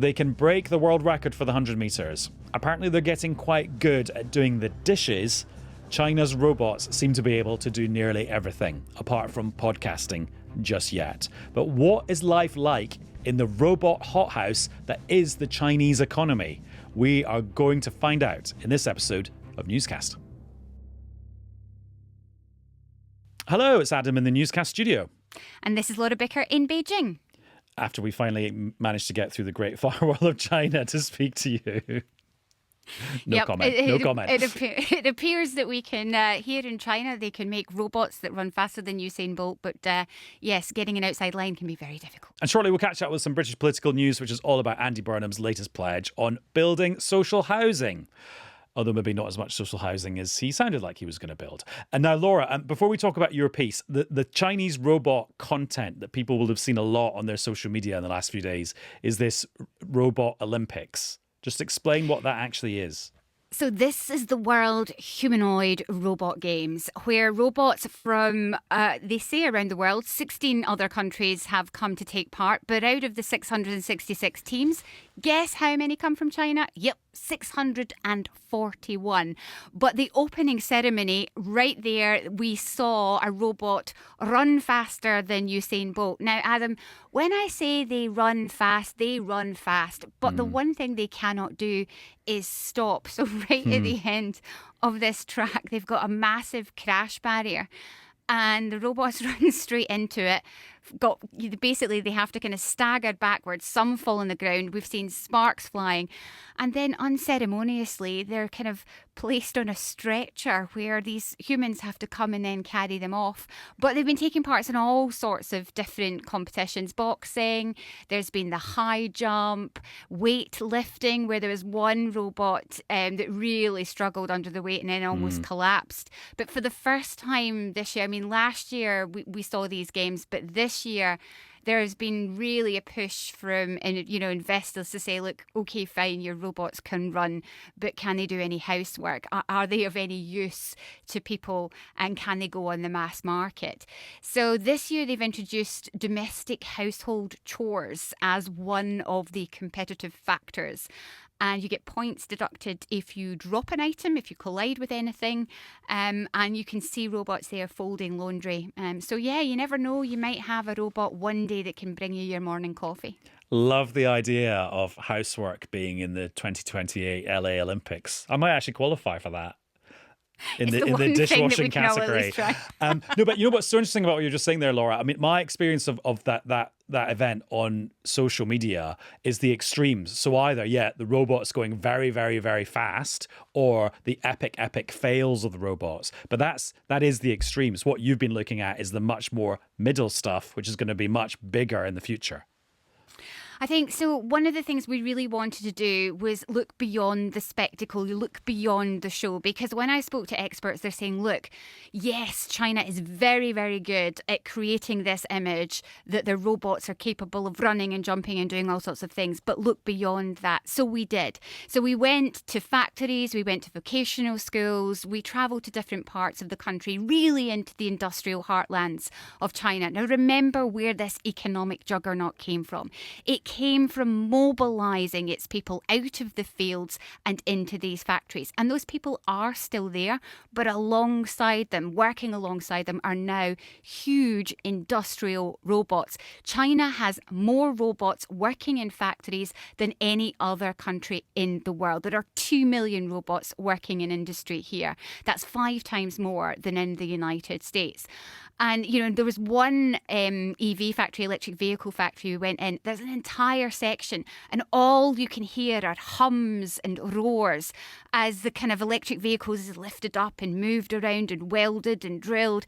They can break the world record for the 100 meters. Apparently they're getting quite good at doing the dishes. China's robots seem to be able to do nearly everything, apart from podcasting just yet. But what is life like in the robot hothouse that is the Chinese economy? We are going to find out in this episode of Newscast. Hello, it's Adam in the Newscast studio. And this is Laura Bicker in Beijing. After we finally managed to get through the great firewall of China to speak to you. No comment. It appears that we can, here in China, they can make robots that run faster than Usain Bolt. But yes, getting an outside line can be very difficult. And shortly we'll catch up with some British political news, which is all about Andy Burnham's latest pledge on building social housing. Although maybe not as much social housing as he sounded like he was going to build. And now, Laura, before we talk about your piece, the Chinese robot content that people will have seen a lot on their social media in the last few days is this Robot Olympics. Just explain what that actually is. So this is the World Humanoid Robot Games, where robots from, they say around the world, 16 other countries have come to take part. But out of the 666 teams, guess how many come from China? Yep, 641. But the opening ceremony, right there, we saw a robot run faster than Usain Bolt. Now, Adam, when I say they run fast, they run fast. But the one thing they cannot do is stop. So right at the end of this track, they've got a massive crash barrier. And the robots run straight into it. Basically, they have to kind of stagger backwards. Some fall on the ground. We've seen sparks flying. And then unceremoniously, they're kind of placed on a stretcher where these humans have to come and then carry them off. But they've been taking parts in all sorts of different competitions. Boxing, there's been the high jump, weight lifting, where there was one robot that really struggled under the weight and then almost collapsed. But for the first time this year, I mean, last year we saw these games, but this year there has been really a push from investors to say, look, okay, fine, your robots can run, but can they do any housework? Are they of any use to people, and can they go on the mass market? So this year they've introduced domestic household chores as one of the competitive factors. And you get points deducted if you drop an item, if you collide with anything. And you can see robots there folding laundry. So yeah, you never know. You might have a robot one day that can bring you your morning coffee. Love the idea of housework being in the 2028 LA Olympics. I might actually qualify for that. In the dishwashing category. No, but you know what's so interesting about what you're just saying there, Laura? I mean, my experience of that event on social media is the extremes. So either, the robots going very, very, very fast, or the epic fails of the robots. But that is the extremes. What you've been looking at is the much more middle stuff, which is going to be much bigger in the future. I think so. One of the things we really wanted to do was look beyond the spectacle, look beyond the show, because when I spoke to experts, they're saying, look, yes, China is very, very good at creating this image that their robots are capable of running and jumping and doing all sorts of things, but look beyond that. So we did. So we went to factories, we went to vocational schools, we travelled to different parts of the country, really into the industrial heartlands of China. Now remember where this economic juggernaut came from. It came from mobilising its people out of the fields and into these factories. And those people are still there, but alongside them, working alongside them, are now huge industrial robots. China has more robots working in factories than any other country in the world. There are 2 million robots working in industry here. That's 5 times more than in the United States. And, there was one EV factory, electric vehicle factory, we went in. There's an entire section, and all you can hear are hums and roars as the kind of electric vehicles is lifted up and moved around and welded and drilled.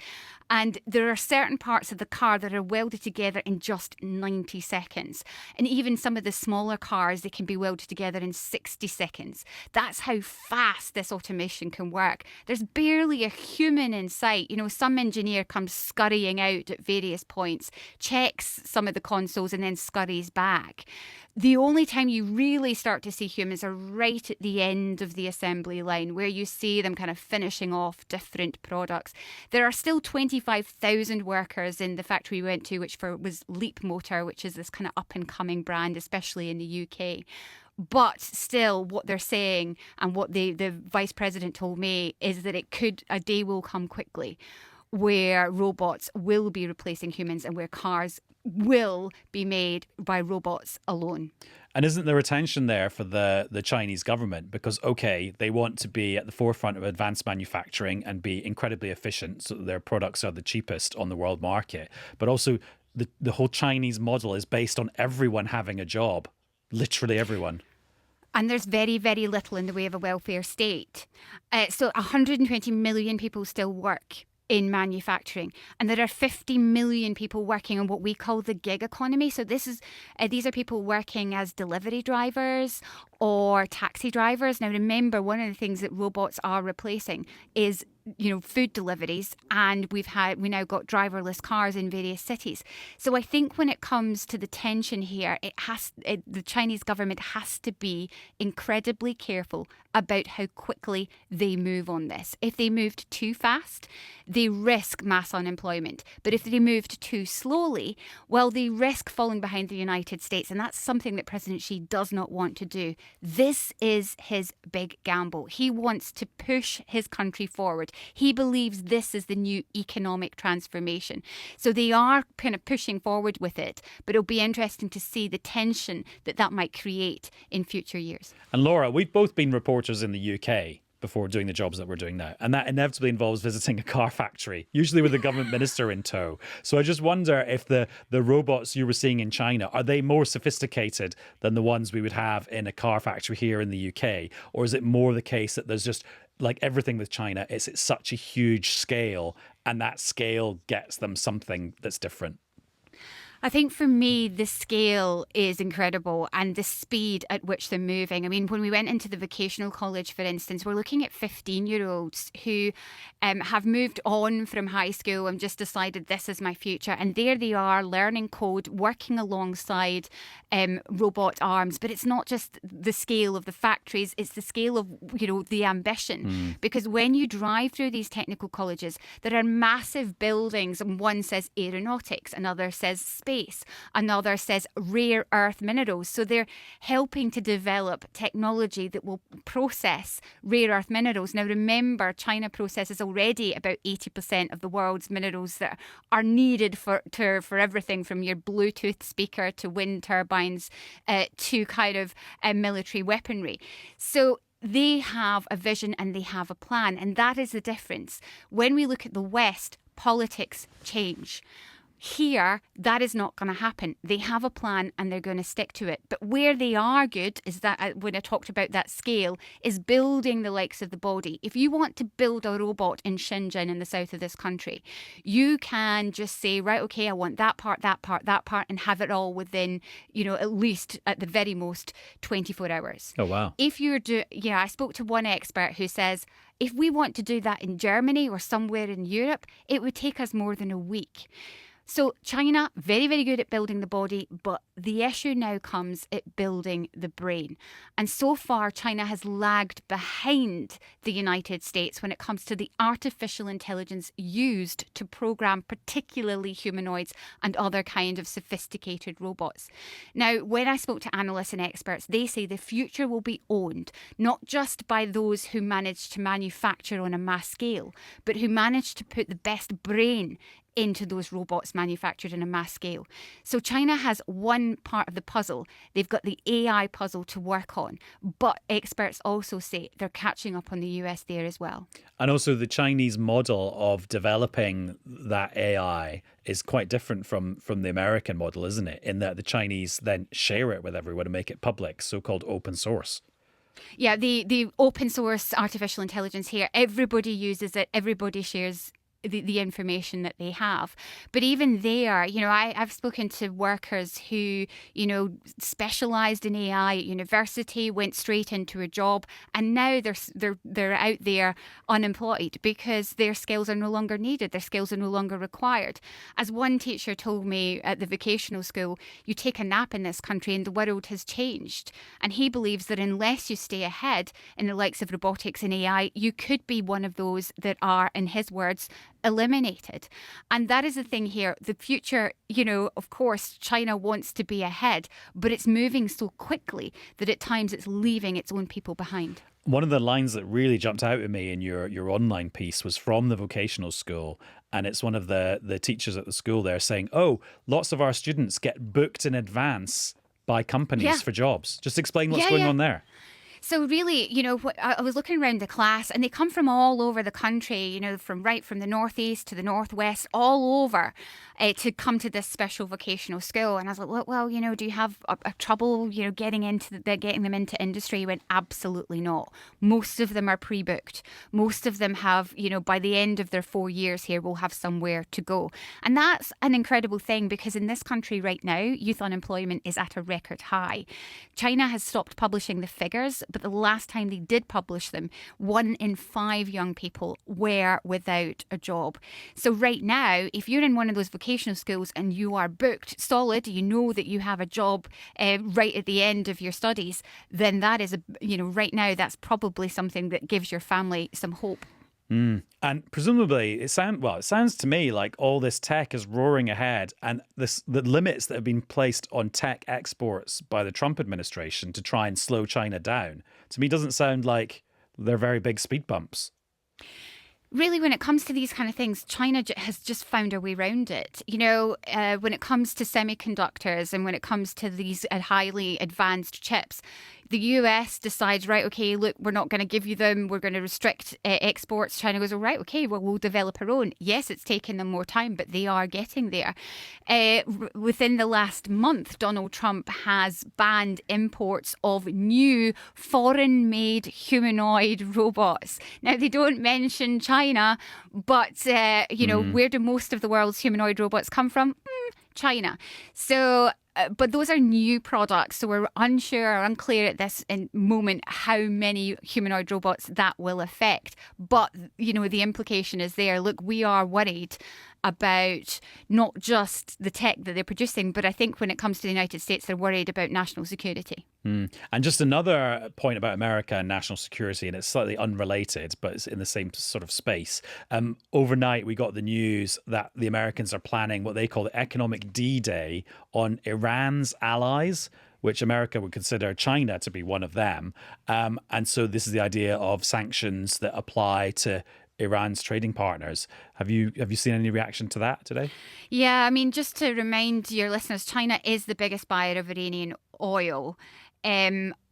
And there are certain parts of the car that are welded together in just 90 seconds. And even some of the smaller cars, they can be welded together in 60 seconds. That's how fast this automation can work. There's barely a human in sight. Some engineer comes scurrying out at various points, checks some of the consoles and then scurries back. back. The only time you really start to see humans are right at the end of the assembly line, where you see them kind of finishing off different products. There are still 25,000 workers in the factory we went to, which was Leap Motor, which is this kind of up-and-coming brand, especially in the UK. But still, what they're saying, and what the vice president told me, is that a day will come quickly where robots will be replacing humans and where cars will be made by robots alone. And isn't there a tension there for the Chinese government? Because, okay, they want to be at the forefront of advanced manufacturing and be incredibly efficient so that their products are the cheapest on the world market. But also, the whole Chinese model is based on everyone having a job. Literally everyone. And there's very, very little in the way of a welfare state. So 120 million people still work in manufacturing, and there are 50 million people working on what we call the gig economy. So these are people working as delivery drivers or taxi drivers. Now remember, one of the things that robots are replacing is food deliveries, and we now got driverless cars in various cities. So I think when it comes to the tension here, the Chinese government has to be incredibly careful about how quickly they move on this. If they moved too fast, they risk mass unemployment. But if they moved too slowly, well, they risk falling behind the United States, and that's something that President Xi does not want to do. This is his big gamble. He wants to push his country forward. He believes this is the new economic transformation. So they are kind of pushing forward with it, but it'll be interesting to see the tension that might create in future years. And Laura, we've both been reporters in the UK before doing the jobs that we're doing now. And that inevitably involves visiting a car factory, usually with a government minister in tow. So I just wonder if the robots you were seeing in China, are they more sophisticated than the ones we would have in a car factory here in the UK? Or is it more the case that there's just, like everything with China, it's at such a huge scale, and that scale gets them something that's different? I think for me, the scale is incredible, and the speed at which they're moving. I mean, when we went into the vocational college, for instance, we're looking at 15-year-olds who have moved on from high school and just decided this is my future. And there they are learning code, working alongside robot arms. But it's not just the scale of the factories, it's the scale of, the ambition. Because when you drive through these technical colleges, there are massive buildings, and one says aeronautics, another says space. Another says rare earth minerals. So they're helping to develop technology that will process rare earth minerals. Now remember, China processes already about 80% of the world's minerals that are needed for everything from your Bluetooth speaker to wind turbines to kind of military weaponry. So they have a vision and they have a plan. And that is the difference. When we look at the West, politics change. Here, that is not going to happen. They have a plan and they're going to stick to it. But where they are good is that, when I talked about that scale, is building the likes of the body. If you want to build a robot in Shenzhen in the south of this country, you can just say, right, okay, I want that part, that part, that part, and have it all within, at least at the very most 24 hours. Oh, wow. If you're I spoke to one expert who says, if we want to do that in Germany or somewhere in Europe, it would take us more than a week. So China, very, very good at building the body, but the issue now comes at building the brain. And so far, China has lagged behind the United States when it comes to the artificial intelligence used to program particularly humanoids and other kind of sophisticated robots. Now, when I spoke to analysts and experts, they say the future will be owned not just by those who manage to manufacture on a mass scale, but who manage to put the best brain into those robots manufactured in a mass scale. So China has one part of the puzzle. They've got the AI puzzle to work on. But experts also say they're catching up on the US there as well. And also the Chinese model of developing that AI is quite different from the American model, isn't it? In that the Chinese then share it with everyone and make it public, so-called open source. Yeah, the open source artificial intelligence here, everybody uses it, everybody shares the information that they have. But even there, I've spoken to workers who, specialised in AI at university, went straight into a job, and now they're out there unemployed because their skills are no longer needed, their skills are no longer required. As one teacher told me at the vocational school, you take a nap in this country and the world has changed. And he believes that unless you stay ahead in the likes of robotics and AI, you could be one of those that are, in his words, eliminated. And that is the thing here. The future, of course, China wants to be ahead, but it's moving so quickly that at times it's leaving its own people behind. One of the lines that really jumped out at me in your online piece was from the vocational school. And it's one of the teachers at the school there saying, lots of our students get booked in advance by companies for jobs. Just explain what's going on there. So really, I was looking around the class and they come from all over the country, from the northeast to the northwest, all over to come to this special vocational school. And I was like, well, do you have a trouble, getting them into industry? He went, absolutely not. Most of them are pre-booked. Most of them have, by the end of their 4 years here, will have somewhere to go. And that's an incredible thing because in this country right now, youth unemployment is at a record high. China has stopped publishing the figures, but the last time they did publish them, 1 in 5 young people were without a job. So right now, if you're in one of those vocational schools and you are booked solid, you know that you have a job right at the end of your studies, then that is, right now, that's probably something that gives your family some hope. And presumably, it sounds to me like all this tech is roaring ahead, and the limits that have been placed on tech exports by the Trump administration to try and slow China down, to me doesn't sound like they're very big speed bumps. Really, when it comes to these kind of things, China has just found a way around it. When it comes to semiconductors and when it comes to these highly advanced chips, the US decides, right, okay, look, we're not going to give you them. We're going to restrict exports. China goes, all right, okay, well, we'll develop our own. Yes, it's taken them more time, but they are getting there. Within the last month, Donald Trump has banned imports of new foreign-made humanoid robots. Now, they don't mention China, but, where do most of the world's humanoid robots come from? China. So... but those are new products, so we're unsure or unclear at this moment how many humanoid robots that will affect. But, the implication is there. Look, we are worried about not just the tech that they're producing, but I think when it comes to the United States, they're worried about national security. And just another point about America and national security, and it's slightly unrelated, but it's in the same sort of space. Overnight, we got the news that the Americans are planning what they call the economic D-Day on Iran's allies, which America would consider China to be one of them. And so this is the idea of sanctions that apply to Iran's trading partners. Have you seen any reaction to that today? Yeah, I mean, just to remind your listeners, China is the biggest buyer of Iranian oil.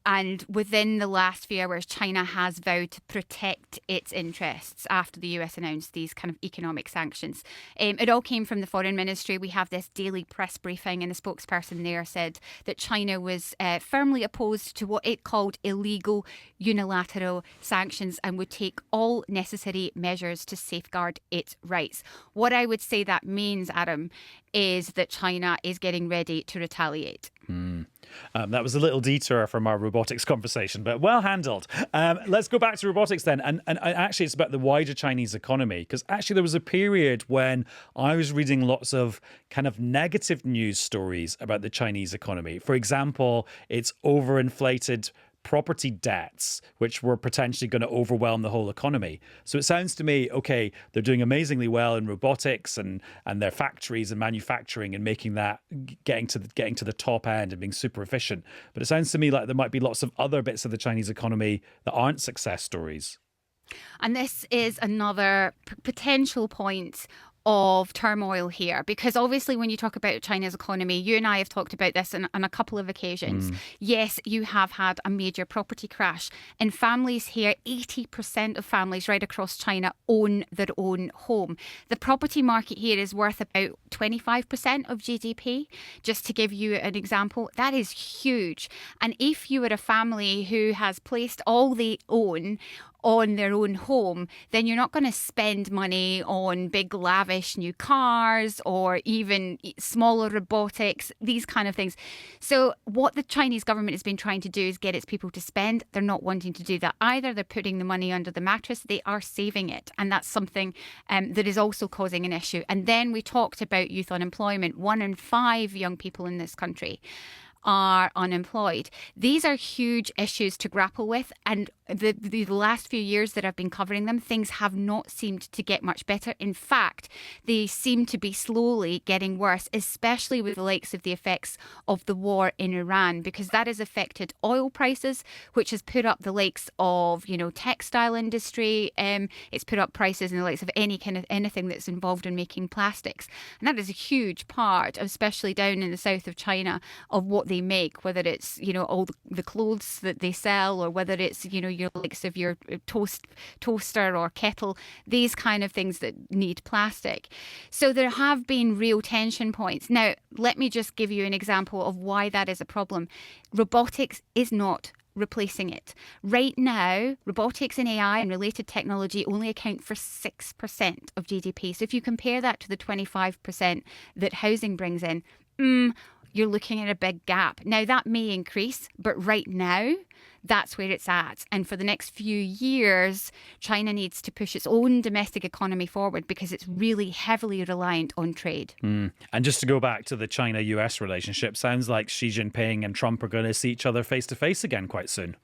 And within the last few hours, China has vowed to protect its interests after the US announced these kind of economic sanctions. It all came from the Foreign Ministry. We have this daily press briefing, and the spokesperson there said that China was firmly opposed to what it called illegal unilateral sanctions and would take all necessary measures to safeguard its rights. What I would say that means, Adam, is that China is getting ready to retaliate. That was a little detour from our robotics conversation, but well handled. Let's go back to robotics then. And actually, it's about the wider Chinese economy, because actually there was a period when I was reading lots of kind of negative news stories about the Chinese economy. For example, it's overinflated property debts, which were potentially going to overwhelm the whole economy. So it sounds to me, okay, they're doing amazingly well in robotics and their factories and manufacturing and making that getting to the top end and being super efficient. But it sounds to me like there might be lots of other bits of the Chinese economy that aren't success stories. And this is another potential point of turmoil here, because obviously when you talk about China's economy, you and I have talked about this on a couple of occasions. Yes, you have had a major property crash. In families here, 80% of families right across China own their own home. The property market here is worth about 25% of GDP. Just to give you an example, that is huge. And if you are a family who has placed all they own on their own home, then you're not going to spend money on big lavish new cars or even smaller robotics, these kind of things. So what the Chinese government has been trying to do is get its people to spend. They're not wanting to do that either. They're putting the money under the mattress. They are saving it. And that's something that is also causing an issue. And then we talked about youth unemployment. 1 in 5 young people in this country are unemployed. These are huge issues to grapple with, and the last few years that I've been covering them, things have not seemed to get much better. In fact, they seem to be slowly getting worse, especially with the likes of the effects of the war in Iran, because that has affected oil prices, which has put up the likes of, textile industry. It's put up prices in the likes of any kind of anything that's involved in making plastics. And that is a huge part, especially down in the south of China, of what they make, whether it's, all the clothes that they sell, or whether it's, your likes of your toaster or kettle, these kind of things that need plastic. So there have been real tension points. Now, let me just give you an example of why that is a problem. Robotics is not replacing it. Right now, robotics and AI and related technology only account for 6% of GDP. So if you compare that to the 25% that housing brings in, you're looking at a big gap. Now, that may increase, but right now, that's where it's at. And for the next few years, China needs to push its own domestic economy forward because it's really heavily reliant on trade. And just to go back to the China-US relationship, sounds like Xi Jinping and Trump are going to see each other face-to-face again quite soon.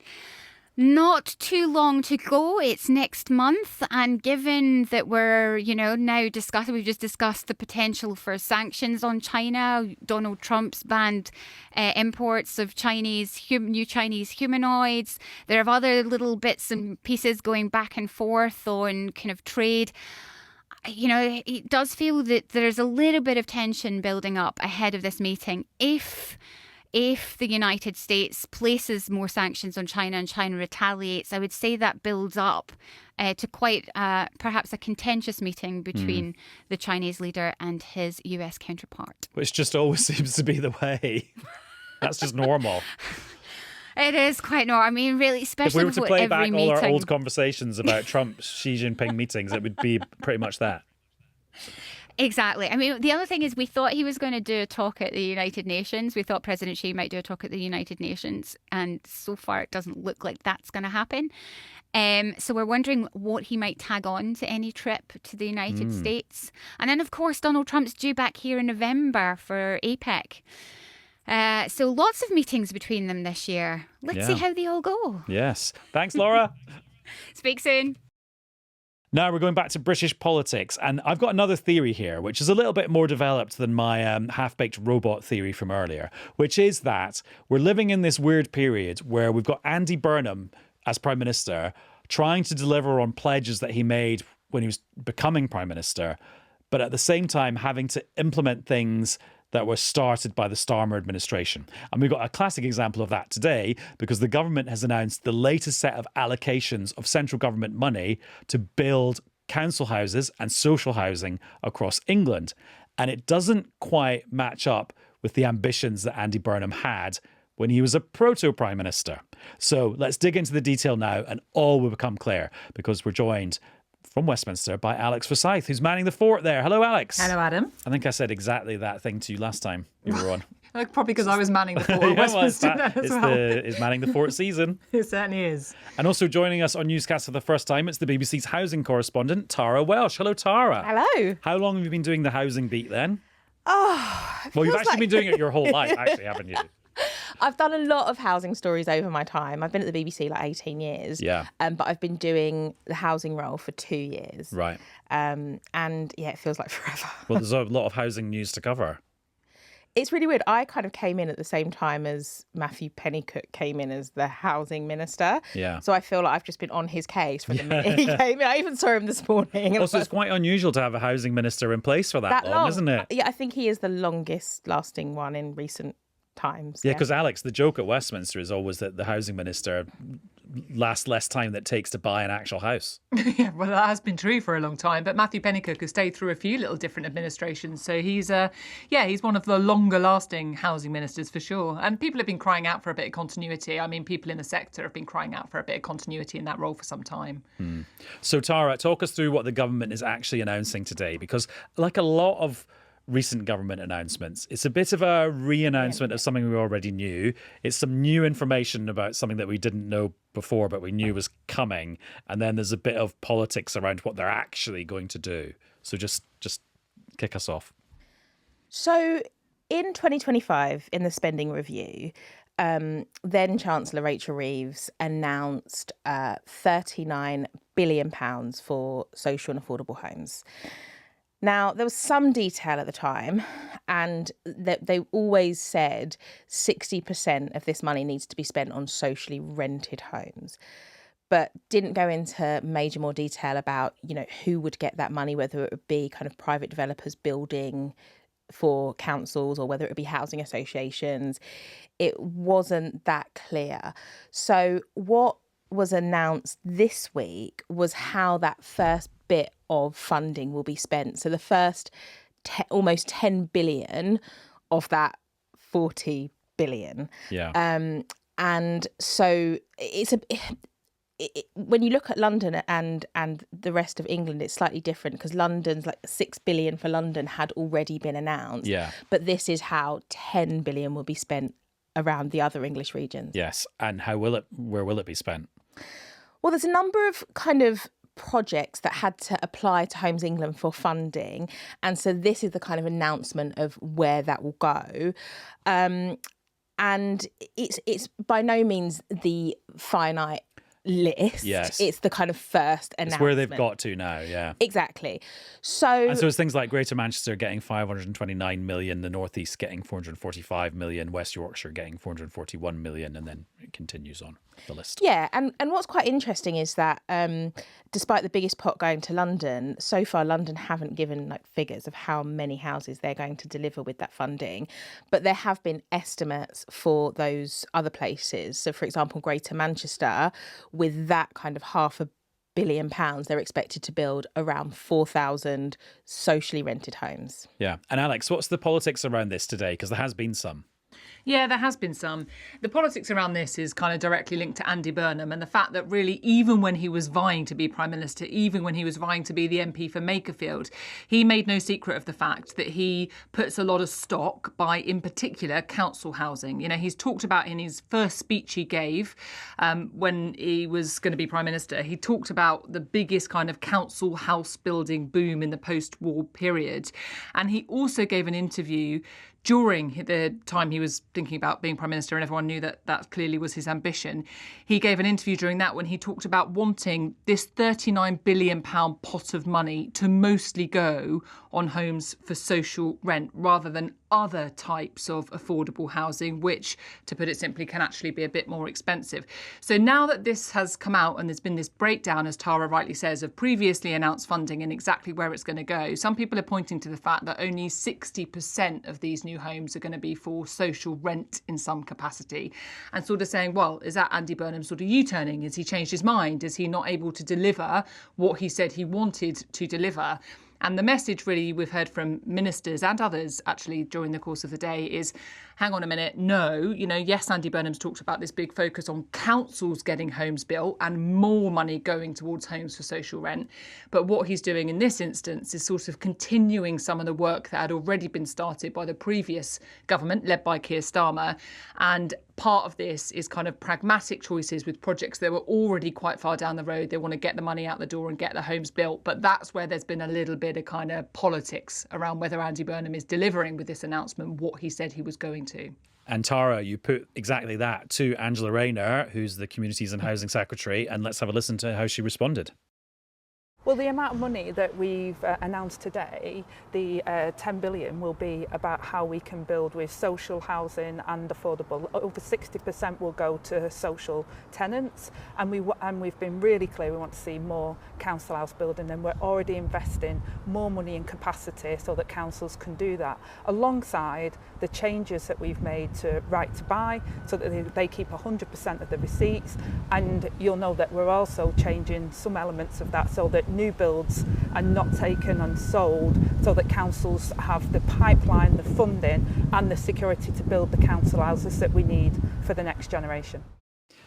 Not too long to go. It's next month. And given that we're, now we've just discussed the potential for sanctions on China. Donald Trump's banned imports of new Chinese humanoids. There are other little bits and pieces going back and forth on kind of trade. It does feel that there's a little bit of tension building up ahead of this meeting. If the United States places more sanctions on China and China retaliates, I would say that builds up to quite perhaps a contentious meeting between the Chinese leader and his US counterpart. Which just always seems to be the way. That's just normal. It is quite normal. I mean, really, especially if we were to play back meeting. all our old conversations about Trump-Xi Jinping meetings, it would be pretty much that. Exactly. I mean, the other thing is we thought he was going to do a talk at the United Nations. We thought President Xi might do a talk at the United Nations. And so far, it doesn't look like that's going to happen. So we're wondering what he might tag on to any trip to the United States. And then, of course, Donald Trump's due back here in November for APEC. So lots of meetings between them this year. Let's see how they all go. Yes. Thanks, Laura. Speak soon. Now we're going back to British politics, and I've got another theory here, which is a little bit more developed than my half-baked robot theory from earlier, which is that we're living in this weird period where we've got Andy Burnham as Prime Minister trying to deliver on pledges that he made when he was becoming Prime Minister, but at the same time having to implement things that were started by the Starmer administration. And we've got a classic example of that today because the government has announced the latest set of allocations of central government money to build council houses and social housing across England. And it doesn't quite match up with the ambitions that Andy Burnham had when he was a proto-prime minister. So let's dig into the detail now and all will become clear because we're joined from Westminster by Alex Forsyth, who's manning the fort there. Hello, Alex. Hello, Adam. I think I said exactly that thing to you last time you were on. Probably because I was manning the fort at Westminster It's manning the fort season. It certainly is. And also joining us on Newscast for the first time, it's the BBC's housing correspondent, Tara Welsh. Hello, Tara. Hello. How long have you been doing the housing beat then? Oh, well, you've actually been doing it your whole life, actually, haven't you? I've done a lot of housing stories over my time. I've been at the BBC like 18 years. Yeah. But I've been doing the housing role for 2 years. Right. And yeah, it feels like forever. Well, there's a lot of housing news to cover. It's really weird. I kind of came in at the same time as Matthew Pennycook came in as the housing minister. Yeah. So I feel like I've just been on his case from the minute he came in. I even saw him this morning. Also, it's quite unusual to have a housing minister in place for that long, isn't it? Yeah, I think he is the longest lasting one in recent times. Yeah, because Alex, the joke at Westminster is always that the housing minister less time that it takes to buy an actual house. Yeah, well, that has been true for a long time. But Matthew Pennycook has stayed through a few little different administrations. So he's one of the longer lasting housing ministers for sure. And people have been crying out for a bit of continuity. I mean, people in the sector have been crying out for a bit of continuity in that role for some time. So Tara, talk us through what the government is actually announcing today, because like a lot of recent government announcements, it's a bit of a re-announcement of something we already knew. It's some new information about something that we didn't know before, but we knew was coming. And then there's a bit of politics around what they're actually going to do. So just kick us off. So in 2025, in the spending review, then Chancellor Rachel Reeves announced £39 billion for social and affordable homes. Now, there was some detail at the time, and they always said 60% of this money needs to be spent on socially rented homes, but didn't go into more detail about, who would get that money, whether it would be kind of private developers building for councils or whether it would be housing associations. It wasn't that clear. So what was announced this week was how that first bit of funding will be spent. So the first almost 10 billion of that 40 billion. Yeah. And so when you look at London and the rest of England, it's slightly different because London's like 6 billion for London had already been announced. Yeah. But this is how 10 billion will be spent around the other English regions. Yes. And where will it be spent? Well, there's a number of kind of projects that had to apply to Homes England for funding. And so this is the kind of announcement of where that will go. And it's by no means the finite list. Yes. It's the kind of first announcement. It's where they've got to now, yeah. Exactly. So it's things like Greater Manchester getting 529 million, the North East getting 445 million, West Yorkshire getting 441 million, and then it continues on the list. Yeah, and what's quite interesting is that despite the biggest pot going to London, so far London haven't given figures of how many houses they're going to deliver with that funding, but there have been estimates for those other places. So, for example, Greater Manchester, with that kind of £500 million, they're expected to build around 4,000 socially rented homes. Yeah, and Alex, what's the politics around this today? Because there has been some. Yeah, there has been some. The politics around this is kind of directly linked to Andy Burnham and the fact that really, even when he was vying to be Prime Minister, even when he was vying to be the MP for Makerfield, he made no secret of the fact that he puts a lot of stock by, in particular, council housing. He's talked about in his first speech he gave when he was going to be Prime Minister, he talked about the biggest kind of council house building boom in the post-war period. And he also gave an interview during the time he was thinking about being Prime Minister, and everyone knew that clearly was his ambition. He gave an interview during that when he talked about wanting this £39 billion pot of money to mostly go on homes for social rent rather than other types of affordable housing, which, to put it simply, can actually be a bit more expensive. So now that this has come out and there's been this breakdown, as Tara rightly says, of previously announced funding and exactly where it's going to go, some people are pointing to the fact that only 60% of these new homes are going to be for social rent in some capacity, and sort of saying, well, is that Andy Burnham sort of U-turning? Has he changed his mind? Is he not able to deliver what he said he wanted to deliver? And the message really we've heard from ministers and others actually during the course of the day is, hang on a minute, no, yes, Andy Burnham's talked about this big focus on councils getting homes built and more money going towards homes for social rent. But what he's doing in this instance is sort of continuing some of the work that had already been started by the previous government led by Keir Starmer. And part of this is kind of pragmatic choices with projects that were already quite far down the road. They want to get the money out the door and get the homes built. But that's where there's been a little bit of kind of politics around whether Andy Burnham is delivering with this announcement what he said he was going to. And Tara, you put exactly that to Angela Rayner, who's the Communities and Housing Secretary, and let's have a listen to how she responded. Well, the amount of money that we've announced today, the 10 billion, will be about how we can build with social housing and affordable. Over 60% will go to social tenants, and we've been really clear we want to see more council house building, and we're already investing more money in capacity so that councils can do that, alongside the changes that we've made to right to buy, so that they keep 100% of the receipts. And you'll know that we're also changing some elements of that so that new builds are not taken and sold, so that councils have the pipeline, the funding and the security to build the council houses that we need for the next generation.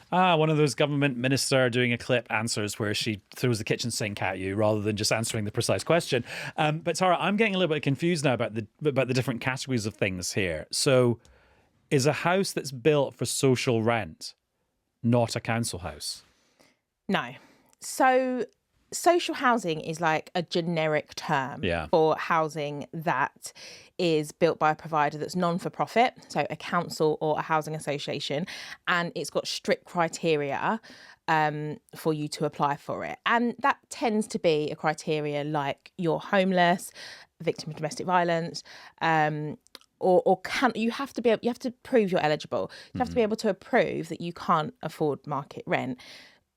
One of those government minister doing a clip answers where she throws the kitchen sink at you rather than just answering the precise question. But Tara, I'm getting a little bit confused now about the different categories of things here. So is a house that's built for social rent not a council house? No. So social housing is like a generic term for housing that is built by a provider that's non-for-profit, so a council or a housing association, and it's got strict criteria for you to apply for it. And that tends to be a criteria like you're homeless, victim of domestic violence, you have to prove you're eligible. You have to be able to prove that you can't afford market rent.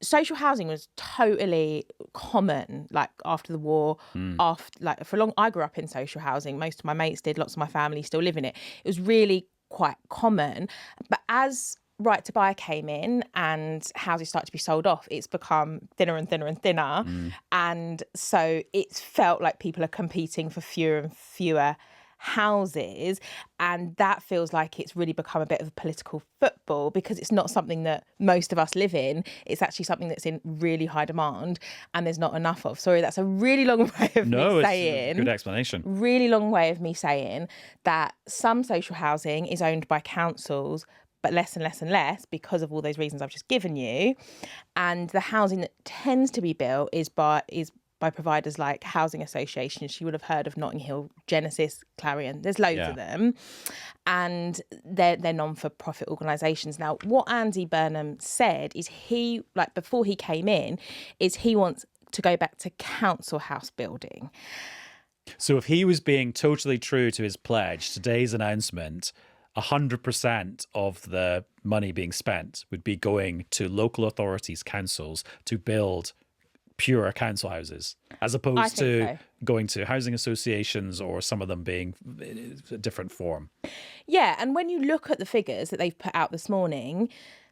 Social housing was totally common, like after the war, for long. I grew up in social housing. Most of my mates did. Lots of my family still live in it. It was really quite common. But as right to buy came in and houses started to be sold off, it's become thinner and thinner and thinner. And so it's felt like people are competing for fewer and fewer houses, and that feels like it's really become a bit of a political football, because it's not something that most of us live in. It's actually something that's in really high demand and there's not enough of. Sorry, that's a really long way of me saying. It's a good explanation. Really long way of me saying that some social housing is owned by councils, but less and less and less because of all those reasons I've just given you. And the housing that tends to be built is by providers like housing associations. You would have heard of Notting Hill, Genesis, Clarion. There's loads of them. And they're non-for-profit organisations. Now, what Andy Burnham said is before he came in, is he wants to go back to council house building. So if he was being totally true to his pledge, today's announcement, 100% of the money being spent would be going to local authorities, councils, to build pure council houses, as opposed to going to housing associations or some of them being a different form. Yeah, and when you look at the figures that they've put out this morning,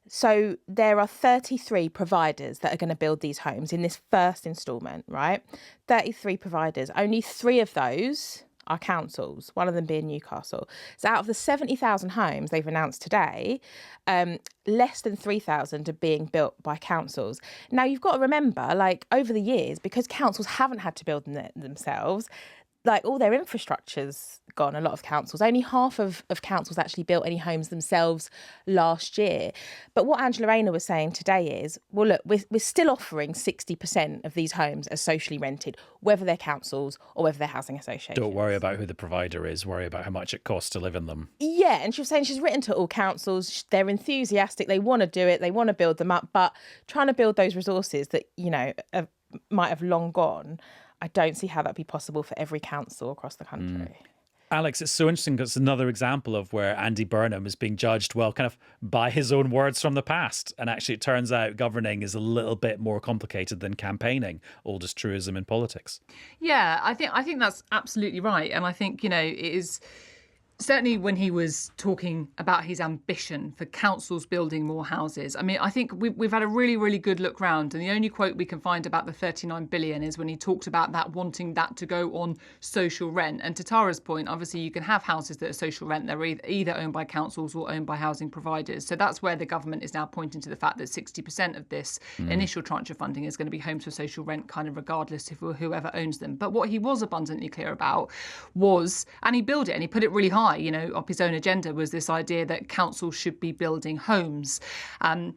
so there are 33 providers that are going to build these homes in this first instalment, right? 33 providers. Only 3 of those are councils, one of them being Newcastle. So out of the 70,000 homes they've announced today, less than 3,000 are being built by councils. Now, you've got to remember, like, over the years, because councils haven't had to build them themselves, like, all their infrastructure's gone. A lot of councils, only half of councils actually built any homes themselves last year. But what Angela Rayner was saying today is, well, look, we're still offering 60% of these homes as socially rented, whether they're councils or whether they're housing associations. Don't worry about who the provider is, worry about how much it costs to live in them. Yeah, and she was saying she's written to all councils, they're enthusiastic, they want to do it, they want to build them up, but trying to build those resources that, might have long gone, I don't see how that'd be possible for every council across the country. Alex, it's so interesting because it's another example of where Andy Burnham is being judged, well, kind of by his own words from the past. And actually, it turns out governing is a little bit more complicated than campaigning, oldest truism in politics. Yeah, I think that's absolutely right. And I think, it is... Certainly when he was talking about his ambition for councils building more houses, I mean, I think we've had a really, really good look round. And the only quote we can find about the 39 billion is when he talked about that, wanting that to go on social rent. And to Tara's point, obviously, you can have houses that are social rent. They're either owned by councils or owned by housing providers. So that's where the government is now pointing to the fact that 60% of this initial tranche of funding is going to be homes for social rent, kind of regardless of whoever owns them. But what he was abundantly clear about was, and he built it and he put it really high, up his own agenda, was this idea that councils should be building homes. And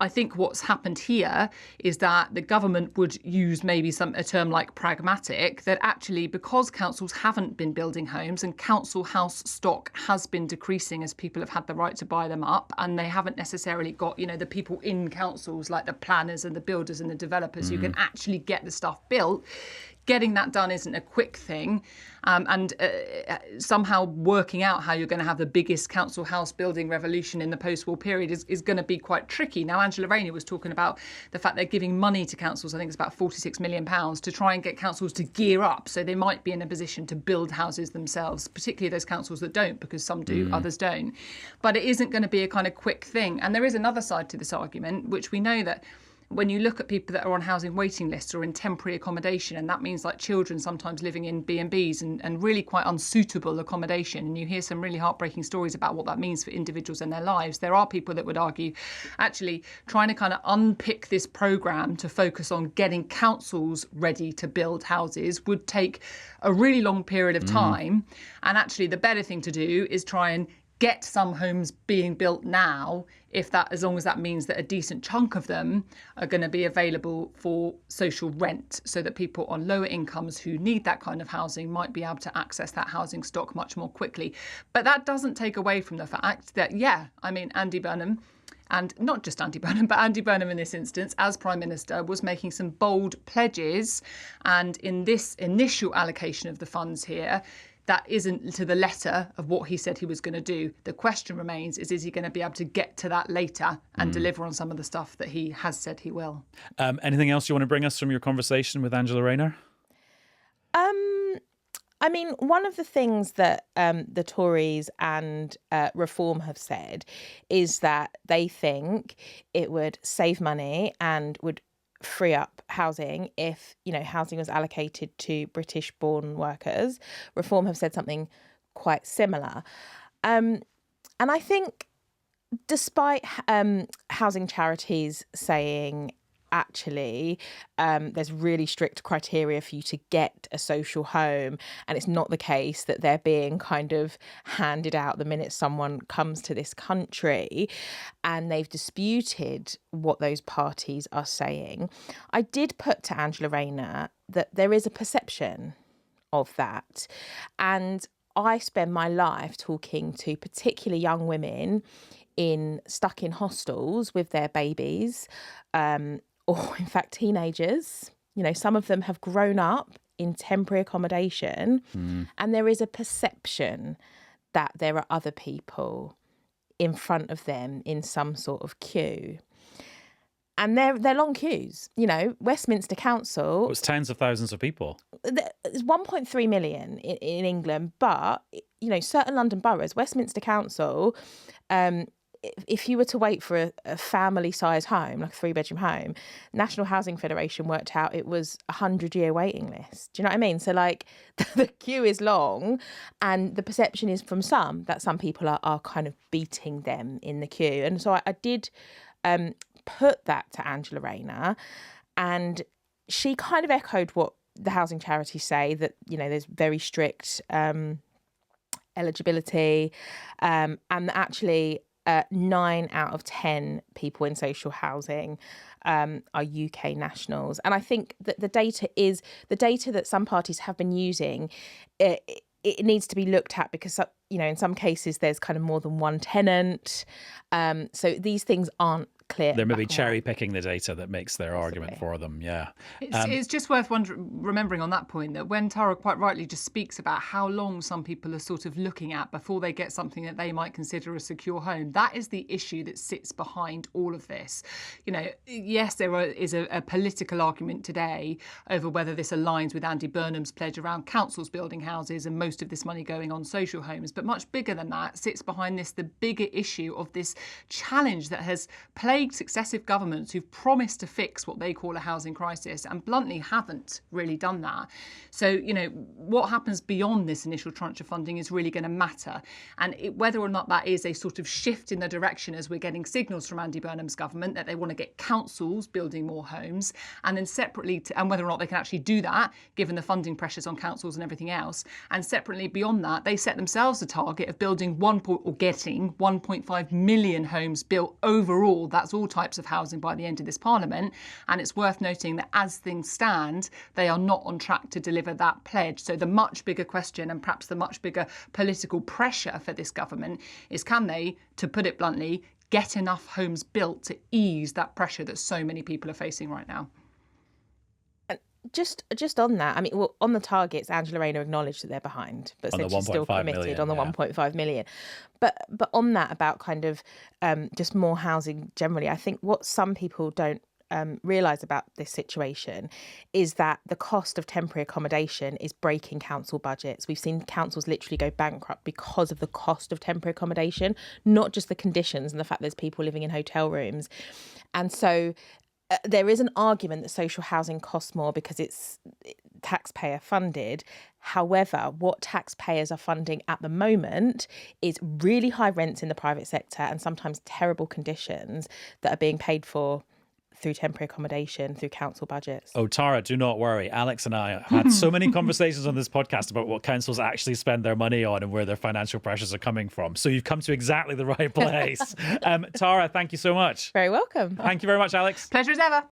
I think what's happened here is that the government would use maybe a term like pragmatic, that actually because councils haven't been building homes and council house stock has been decreasing as people have had the right to buy them up, and they haven't necessarily got, the people in councils like the planners and the builders and the developers who can actually get the stuff built. Getting that done isn't a quick thing, and somehow working out how you're going to have the biggest council house building revolution in the post-war period is going to be quite tricky. Now, Angela Rayner was talking about the fact they're giving money to councils, I think it's about £46 million, to try and get councils to gear up so they might be in a position to build houses themselves, particularly those councils that don't, because some do, others don't. But it isn't going to be a kind of quick thing. And there is another side to this argument, which we know that when you look at people that are on housing waiting lists or in temporary accommodation, and that means like children sometimes living in B&Bs and really quite unsuitable accommodation, and you hear some really heartbreaking stories about what that means for individuals and their lives, there are people that would argue actually trying to kind of unpick this programme to focus on getting councils ready to build houses would take a really long period of time. And actually the better thing to do is try and get some homes being built now, as long as that means that a decent chunk of them are going to be available for social rent, so that people on lower incomes who need that kind of housing might be able to access that housing stock much more quickly. But that doesn't take away from the fact that, Andy Burnham, and not just Andy Burnham, but Andy Burnham in this instance, as Prime Minister, was making some bold pledges. And in this initial allocation of the funds here, that isn't to the letter of what he said he was going to do. The question remains, is he going to be able to get to that later and deliver on some of the stuff that he has said he will? Anything else you want to bring us from your conversation with Angela Rayner? One of the things that the Tories and Reform have said is that they think it would save money and would free up housing if, housing was allocated to British-born workers. Reform have said something quite similar. And I think despite housing charities saying actually there's really strict criteria for you to get a social home, and it's not the case that they're being kind of handed out the minute someone comes to this country, and they've disputed what those parties are saying, I did put to Angela Rayner that there is a perception of that. And I spend my life talking to particularly young women stuck in hostels with their babies, or in fact teenagers. Some of them have grown up in temporary accommodation, and there is a perception that there are other people in front of them in some sort of queue. And they're long queues. Westminster Council... It was tens of thousands of people. There's 1.3 million in England, but, certain London boroughs, Westminster Council... if you were to wait for a family-size home, like a 3-bedroom home, National Housing Federation worked out it was a 100-year waiting list. Do you know what I mean? So, the queue is long, and the perception is from some that some people are kind of beating them in the queue. And so I did put that to Angela Rayner, and she kind of echoed what the housing charities say, that, there's very strict eligibility, and actually... 9 out of 10 people in social housing are UK nationals. And I think that the data that some parties have been using, it needs to be looked at, because, in some cases there's kind of more than one tenant. So these things aren't clear. They're maybe cherry picking the data that makes their argument for them. Yeah. It's just worth remembering on that point that when Tara quite rightly just speaks about how long some people are sort of looking at before they get something that they might consider a secure home, that is the issue that sits behind all of this. Yes, there is a political argument today over whether this aligns with Andy Burnham's pledge around councils building houses and most of this money going on social homes. But much bigger than that sits behind this the bigger issue of this challenge that has plagued successive governments who've promised to fix what they call a housing crisis and bluntly haven't really done that. So, what happens beyond this initial tranche of funding is really going to matter. And whether or not that is a sort of shift in the direction, as we're getting signals from Andy Burnham's government that they want to get councils building more homes, and then separately, and whether or not they can actually do that, given the funding pressures on councils and everything else. And separately beyond that, they set themselves target of getting 1.5 million homes built overall. That's all types of housing by the end of this Parliament. And it's worth noting that as things stand, they are not on track to deliver that pledge. So the much bigger question, and perhaps the much bigger political pressure for this government, is can they, to put it bluntly, get enough homes built to ease that pressure that so many people are facing right now? Just on that, I mean, well, on the targets, Angela Rayner acknowledged that they're behind, but said she's still committed on the 1.5 million. But on that, about kind of just more housing generally, I think what some people don't realise about this situation is that the cost of temporary accommodation is breaking council budgets. We've seen councils literally go bankrupt because of the cost of temporary accommodation, not just the conditions and the fact there's people living in hotel rooms. And so there is an argument that social housing costs more because it's taxpayer funded. However, what taxpayers are funding at the moment is really high rents in the private sector and sometimes terrible conditions that are being paid for through temporary accommodation, through council budgets. Oh, Tara, do not worry. Alex and I had so many conversations on this podcast about what councils actually spend their money on and where their financial pressures are coming from. So you've come to exactly the right place. Tara, thank you so much. Very welcome. Thank you very much, Alex. Pleasure as ever.